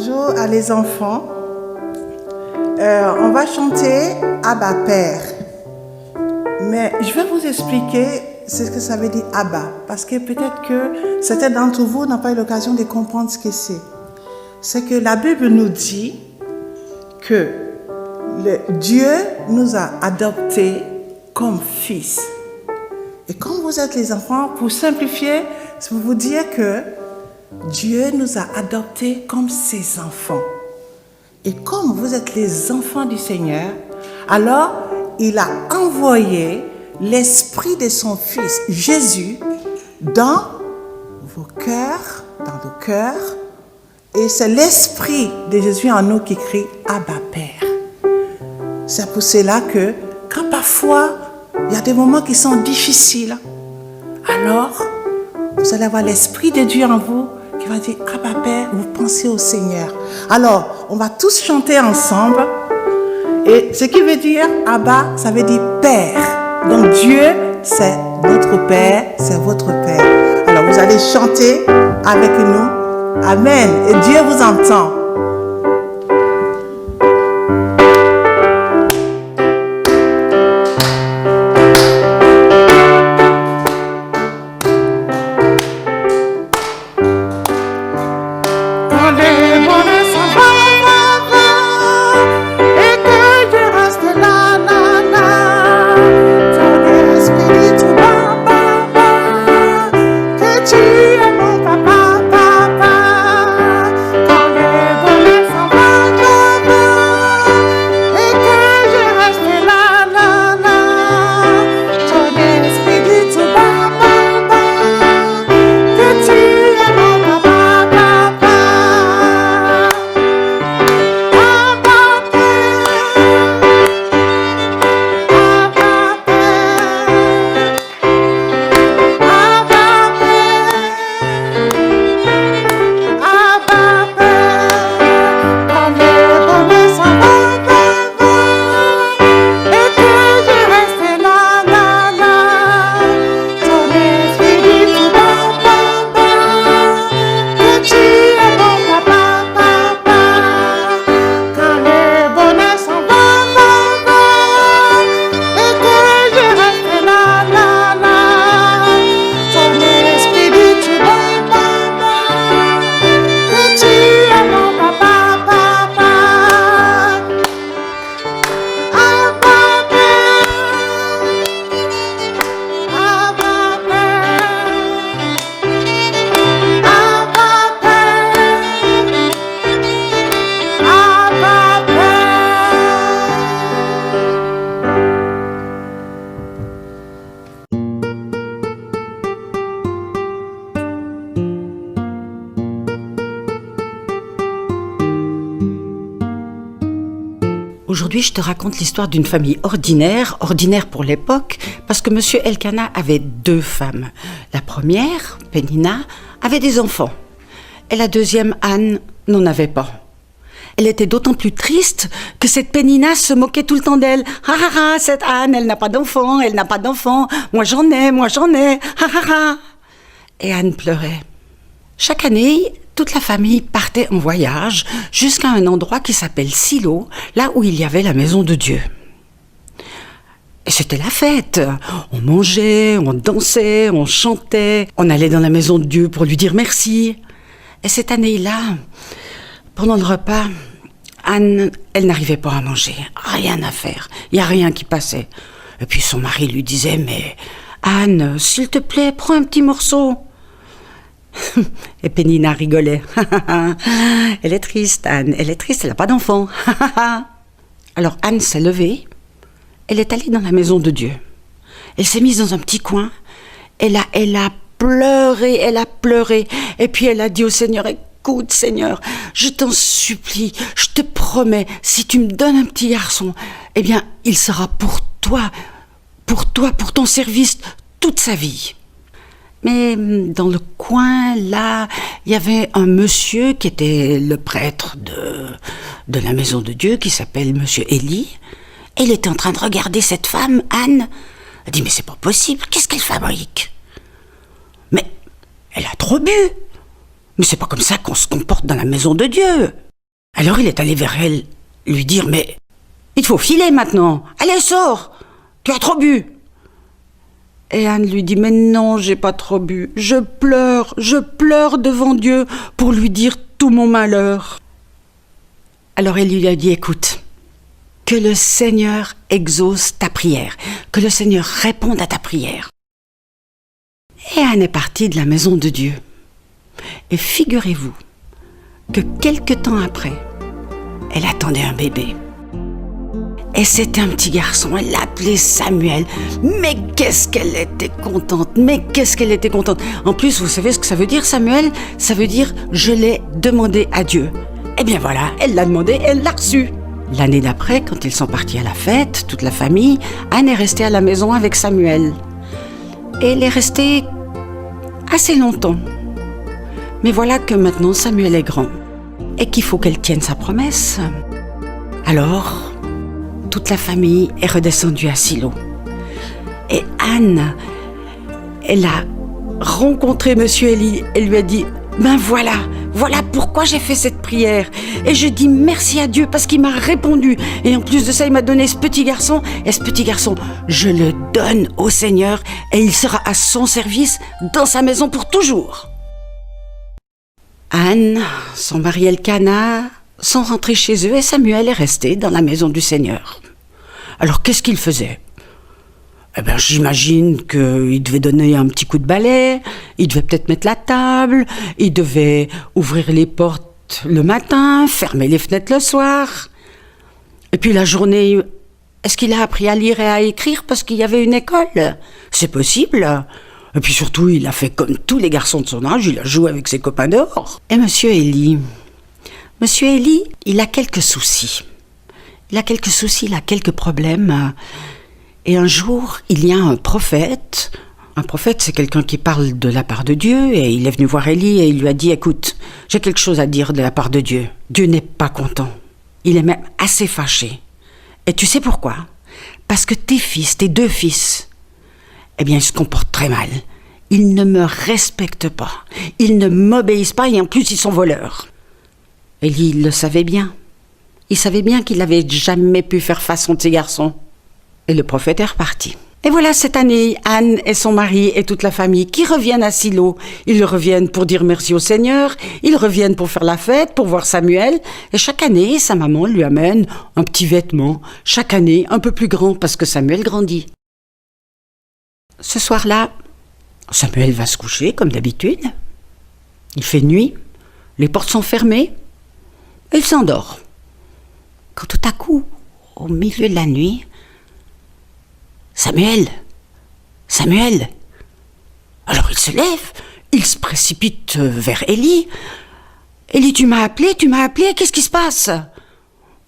Bonjour à les enfants. On va chanter Abba Père. Mais je vais vous expliquer ce que ça veut dire Abba. Parce que peut-être que certains d'entre vous n'ont pas eu l'occasion de comprendre ce que c'est. C'est que la Bible nous dit que Dieu nous a adoptés comme fils. Et comme vous êtes les enfants, pour simplifier, c'est pour vous dire que Dieu nous a adoptés comme ses enfants. Et comme vous êtes les enfants du Seigneur, alors il a envoyé l'esprit de son Fils Jésus dans vos cœurs, dans nos cœurs. Et c'est l'esprit de Jésus en nous qui crie Abba Père. C'est pour cela que quand parfois il y a des moments qui sont difficiles, alors vous allez avoir l'esprit de Dieu en vous qui va dire Abba Père, vous pensez au Seigneur. Alors, on va tous chanter ensemble. Et ce qui veut dire Abba, ça veut dire Père. Donc Dieu, c'est notre Père, c'est votre Père. Alors, vous allez chanter avec nous. Amen. Et Dieu vous entend. Aujourd'hui, je te raconte l'histoire d'une famille ordinaire pour l'époque, parce que Monsieur Elkanah avait 2 femmes. La première, Pénina, avait des enfants. Et la deuxième, Anne, n'en avait pas. Elle était d'autant plus triste que cette Pénina se moquait tout le temps d'elle. « Ha ha ha, cette Anne, elle n'a pas d'enfants, moi j'en ai, ha ha ha !» Et Anne pleurait. Chaque année, toute la famille partait en voyage jusqu'à un endroit qui s'appelle Silo, là où il y avait la maison de Dieu. Et c'était la fête. On mangeait, on dansait, on chantait. On allait dans la maison de Dieu pour lui dire merci. Et cette année-là, pendant le repas, Anne, elle n'arrivait pas à manger. Rien à faire. Il n'y a rien qui passait. Et puis son mari lui disait « Mais Anne, s'il te plaît, prends un petit morceau. » Et Pénina rigolait. Elle est triste, Anne. Elle est triste, elle n'a pas d'enfant. Alors Anne s'est levée. Elle est allée dans la maison de Dieu. Elle s'est mise dans un petit coin. Elle a pleuré. Et puis elle a dit au Seigneur, écoute Seigneur, je t'en supplie, je te promets, si tu me donnes un petit garçon, eh bien, il sera pour toi, pour ton service, toute sa vie. Mais dans le coin, là, il y avait un monsieur qui était le prêtre de la maison de Dieu, qui s'appelle Monsieur Élie. Et il était en train de regarder cette femme, Anne. Elle dit, mais c'est pas possible, qu'est-ce qu'elle fabrique? Mais elle a trop bu. Mais c'est pas comme ça qu'on se comporte dans la maison de Dieu. Alors il est allé vers elle, lui dire « Mais il faut filer maintenant. Allez, sors. Tu as trop bu. » Et Anne lui dit « Mais non, j'ai pas trop bu. Je pleure devant Dieu pour lui dire tout mon malheur. » Alors elle lui a dit « Écoute, que le Seigneur exauce ta prière, que le Seigneur réponde à ta prière. » Et Anne est partie de la maison de Dieu. Et figurez-vous que quelque temps après, elle attendait un bébé. Et c'était un petit garçon, elle l'appelait Samuel. Mais qu'est-ce qu'elle était contente, En plus, vous savez ce que ça veut dire, Samuel? Ça veut dire « je l'ai demandé à Dieu ». Eh bien voilà, elle l'a demandé, elle l'a reçu. L'année d'après, quand ils sont partis à la fête, toute la famille, Anne est restée à la maison avec Samuel. Et elle est restée assez longtemps. Mais voilà que maintenant Samuel est grand et qu'il faut qu'elle tienne sa promesse. Alors, toute la famille est redescendue à Silo. Et Anne, elle a rencontré Monsieur Élie et lui a dit « Ben voilà pourquoi j'ai fait cette prière. Et je dis merci à Dieu parce qu'il m'a répondu. Et en plus de ça, il m'a donné ce petit garçon. Et ce petit garçon, je le donne au Seigneur et il sera à son service dans sa maison pour toujours. » Anne, son mari Elkana sont rentrés chez eux et Samuel est resté dans la maison du Seigneur. Alors qu'est-ce qu'il faisait ? Eh bien, j'imagine qu'il devait donner un petit coup de balai, il devait peut-être mettre la table, il devait ouvrir les portes le matin, fermer les fenêtres le soir. Et puis la journée, est-ce qu'il a appris à lire et à écrire parce qu'il y avait une école ? C'est possible. Et puis surtout, il a fait comme tous les garçons de son âge, il a joué avec ses copains dehors. Et Monsieur Élie, il a quelques soucis. Il a quelques problèmes. Et un jour, il y a un prophète. Un prophète, c'est quelqu'un qui parle de la part de Dieu. Et il est venu voir Élie et il lui a dit « Écoute, j'ai quelque chose à dire de la part de Dieu. Dieu n'est pas content. Il est même assez fâché. Et tu sais pourquoi ? Parce que tes 2 fils, eh bien, ils se comportent très mal. Ils ne me respectent pas. Ils ne m'obéissent pas et en plus, ils sont voleurs. » Élie, il le savait bien. Il savait bien qu'il n'avait jamais pu faire façon de ses garçons. Et le prophète est reparti. Et voilà cette année, Anne et son mari et toute la famille qui reviennent à Silo. Ils reviennent pour dire merci au Seigneur, ils reviennent pour faire la fête, pour voir Samuel. Et chaque année, sa maman lui amène un petit vêtement. Chaque année, un peu plus grand parce que Samuel grandit. Ce soir-là, Samuel va se coucher comme d'habitude. Il fait nuit, les portes sont fermées et il s'endort. Quand tout à coup, au milieu de la nuit, Samuel. Alors il se lève, il se précipite vers Élie. Élie, tu m'as appelé, qu'est-ce qui se passe ?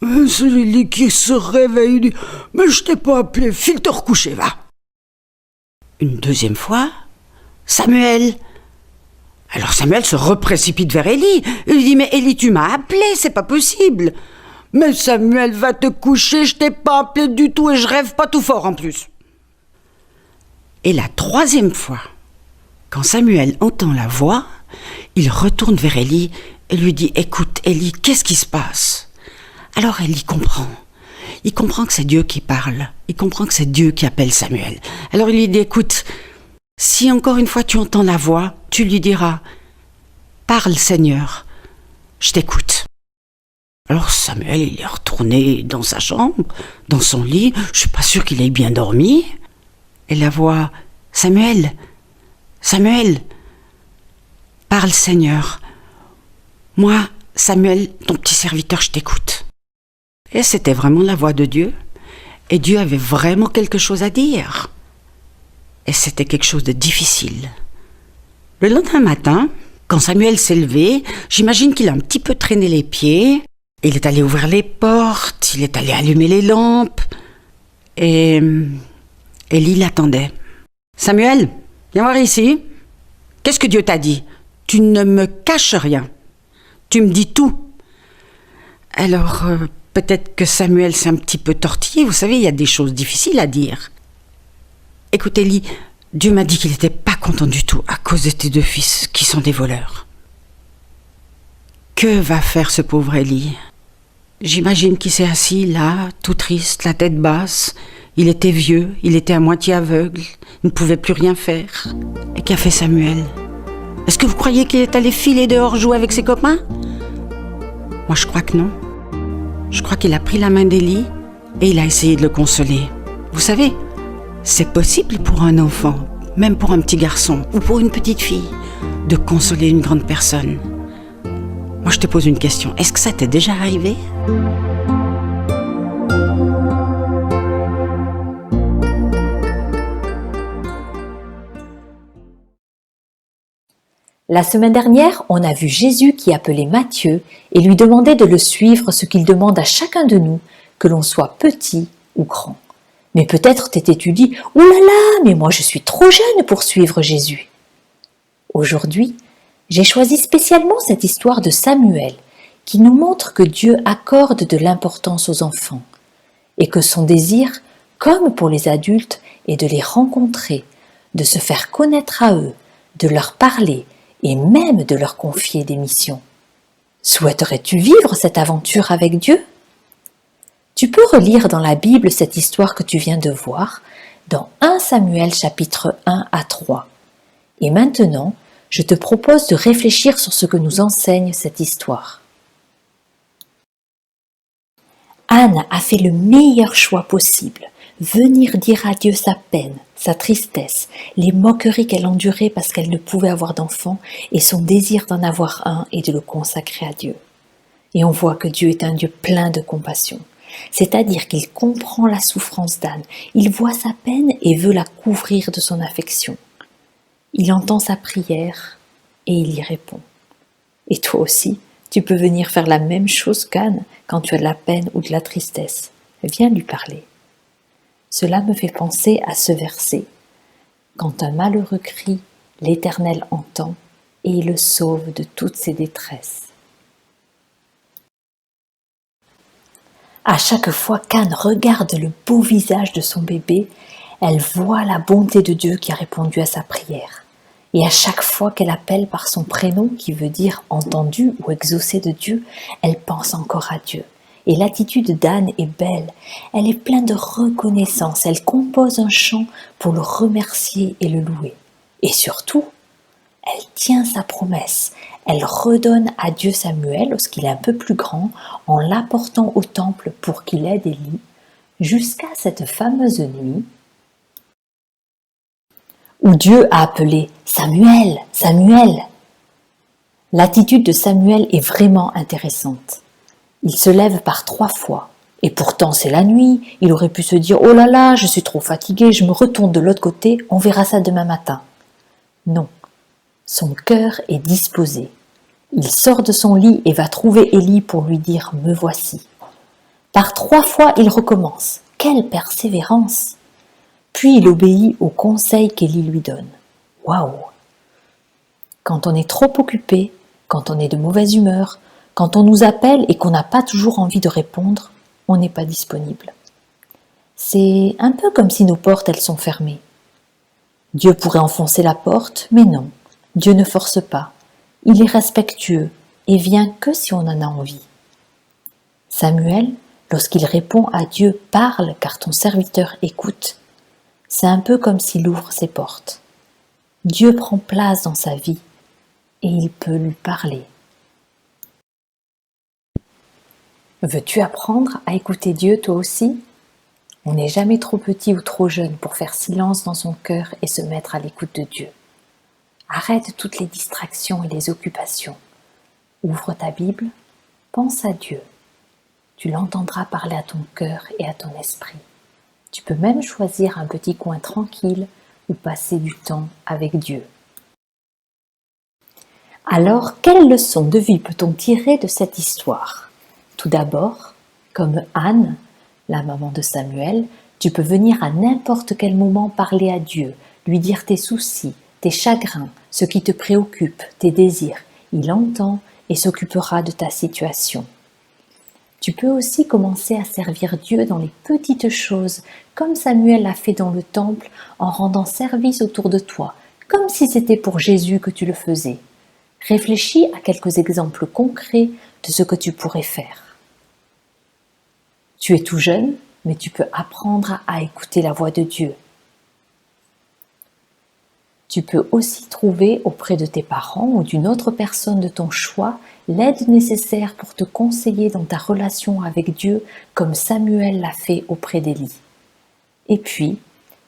C'est Élie qui se réveille, il dit, mais je t'ai pas appelé, file te recoucher, va. Une deuxième fois, Samuel. Alors Samuel se reprécipite vers Élie. Il lui dit, mais Élie, tu m'as appelé, c'est pas possible. Mais Samuel, va te coucher, je t'ai pas appelé du tout et je rêve pas tout fort en plus. Et la 3e fois, quand Samuel entend la voix, il retourne vers Élie et lui dit « Écoute, Élie, qu'est-ce qui se passe ?» Alors Élie comprend. Il comprend que c'est Dieu qui parle. Il comprend que c'est Dieu qui appelle Samuel. Alors il lui dit « Écoute, si encore une fois tu entends la voix, tu lui diras « Parle, Seigneur, je t'écoute. » Alors Samuel, il est retourné dans sa chambre, dans son lit. Je suis pas sûre qu'il ait bien dormi. Et la voix « Samuel, parle Seigneur. Moi, Samuel, ton petit serviteur, je t'écoute. » Et c'était vraiment la voix de Dieu. Et Dieu avait vraiment quelque chose à dire. Et c'était quelque chose de difficile. Le lendemain matin, quand Samuel s'est levé, j'imagine qu'il a un petit peu traîné les pieds. Il est allé ouvrir les portes, il est allé allumer les lampes. Et Élie l'attendait. « Samuel, viens voir ici. Qu'est-ce que Dieu t'a dit ? Tu ne me caches rien. Tu me dis tout. » Alors, peut-être que Samuel s'est un petit peu tortillé. Vous savez, il y a des choses difficiles à dire. « Écoute, Élie, Dieu m'a dit qu'il n'était pas content du tout à cause de tes 2 fils qui sont des voleurs. » Que va faire ce pauvre Élie ? J'imagine qu'il s'est assis là, tout triste, la tête basse. Il était vieux, il était à moitié aveugle, il ne pouvait plus rien faire. Et qu'a fait Samuel? Est-ce que vous croyez qu'il est allé filer dehors jouer avec ses copains? Moi, je crois que non. Je crois qu'il a pris la main d'Élie et il a essayé de le consoler. Vous savez, c'est possible pour un enfant, même pour un petit garçon ou pour une petite fille, de consoler une grande personne. Moi, je te pose une question. Est-ce que ça t'est déjà arrivé? La semaine dernière, on a vu Jésus qui appelait Matthieu et lui demandait de le suivre, ce qu'il demande à chacun de nous, que l'on soit petit ou grand. Mais peut-être t'étais-tu dit « Ouh là là, mais moi je suis trop jeune pour suivre Jésus !» Aujourd'hui, j'ai choisi spécialement cette histoire de Samuel qui nous montre que Dieu accorde de l'importance aux enfants et que son désir, comme pour les adultes, est de les rencontrer, de se faire connaître à eux, de leur parler et même de leur confier des missions. Souhaiterais-tu vivre cette aventure avec Dieu? Tu peux relire dans la Bible cette histoire que tu viens de voir dans 1 Samuel chapitre 1 à 3. Et maintenant, je te propose de réfléchir sur ce que nous enseigne cette histoire. Anne a fait le meilleur choix possible, venir dire à Dieu sa peine, sa tristesse, les moqueries qu'elle endurait parce qu'elle ne pouvait avoir d'enfant et son désir d'en avoir un et de le consacrer à Dieu. Et on voit que Dieu est un Dieu plein de compassion, c'est-à-dire qu'il comprend la souffrance d'Anne, il voit sa peine et veut la couvrir de son affection. Il entend sa prière et il y répond. Et toi aussi, tu peux venir faire la même chose qu'Anne quand tu as de la peine ou de la tristesse. Viens lui parler. Cela me fait penser à ce verset. Quand un malheureux crie, l'Éternel entend et il le sauve de toutes ses détresses. À chaque fois qu'Anne regarde le beau visage de son bébé, elle voit la bonté de Dieu qui a répondu à sa prière. Et à chaque fois qu'elle appelle par son prénom, qui veut dire entendu ou exaucé de Dieu, elle pense encore à Dieu. Et l'attitude d'Anne est belle, elle est pleine de reconnaissance, elle compose un chant pour le remercier et le louer. Et surtout, elle tient sa promesse, elle redonne à Dieu Samuel lorsqu'il est un peu plus grand, en l'apportant au temple pour qu'il aide Élie, jusqu'à cette fameuse nuit où Dieu a appelé « Samuel, Samuel ». L'attitude de Samuel est vraiment intéressante. Il se lève par 3 fois, et pourtant c'est la nuit, il aurait pu se dire « Oh là là, je suis trop fatigué, je me retourne de l'autre côté, on verra ça demain matin ». Non, son cœur est disposé. Il sort de son lit et va trouver Élie pour lui dire « Me voici ». Par 3 fois, il recommence. Quelle persévérance! Puis il obéit aux conseils qu'Élie lui donne. Waouh! Quand on est trop occupé, quand on est de mauvaise humeur, quand on nous appelle et qu'on n'a pas toujours envie de répondre, on n'est pas disponible. C'est un peu comme si nos portes, elles sont fermées. Dieu pourrait enfoncer la porte, mais non. Dieu ne force pas. Il est respectueux et vient que si on en a envie. Samuel, lorsqu'il répond à Dieu « Parle, car ton serviteur écoute », c'est un peu comme s'il ouvre ses portes. Dieu prend place dans sa vie et il peut lui parler. Veux-tu apprendre à écouter Dieu toi aussi? On n'est jamais trop petit ou trop jeune pour faire silence dans son cœur et se mettre à l'écoute de Dieu. Arrête toutes les distractions et les occupations. Ouvre ta Bible, pense à Dieu. Tu l'entendras parler à ton cœur et à ton esprit. Tu peux même choisir un petit coin tranquille ou passer du temps avec Dieu. Alors, quelle leçon de vie peut-on tirer de cette histoire? Tout d'abord, comme Anne, la maman de Samuel, tu peux venir à n'importe quel moment parler à Dieu, lui dire tes soucis, tes chagrins, ce qui te préoccupe, tes désirs. Il entend et s'occupera de ta situation. Tu peux aussi commencer à servir Dieu dans les petites choses, comme Samuel l'a fait dans le temple en rendant service autour de toi, comme si c'était pour Jésus que tu le faisais. Réfléchis à quelques exemples concrets de ce que tu pourrais faire. Tu es tout jeune, mais tu peux apprendre à écouter la voix de Dieu. Tu peux aussi trouver auprès de tes parents ou d'une autre personne de ton choix l'aide nécessaire pour te conseiller dans ta relation avec Dieu, comme Samuel l'a fait auprès d'Élie. Et puis,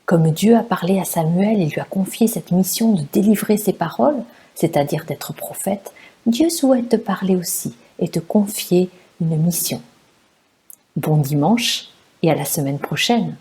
comme Dieu a parlé à Samuel et lui a confié cette mission de délivrer ses paroles, c'est-à-dire d'être prophète, Dieu souhaite te parler aussi et te confier une mission. Bon dimanche et à la semaine prochaine.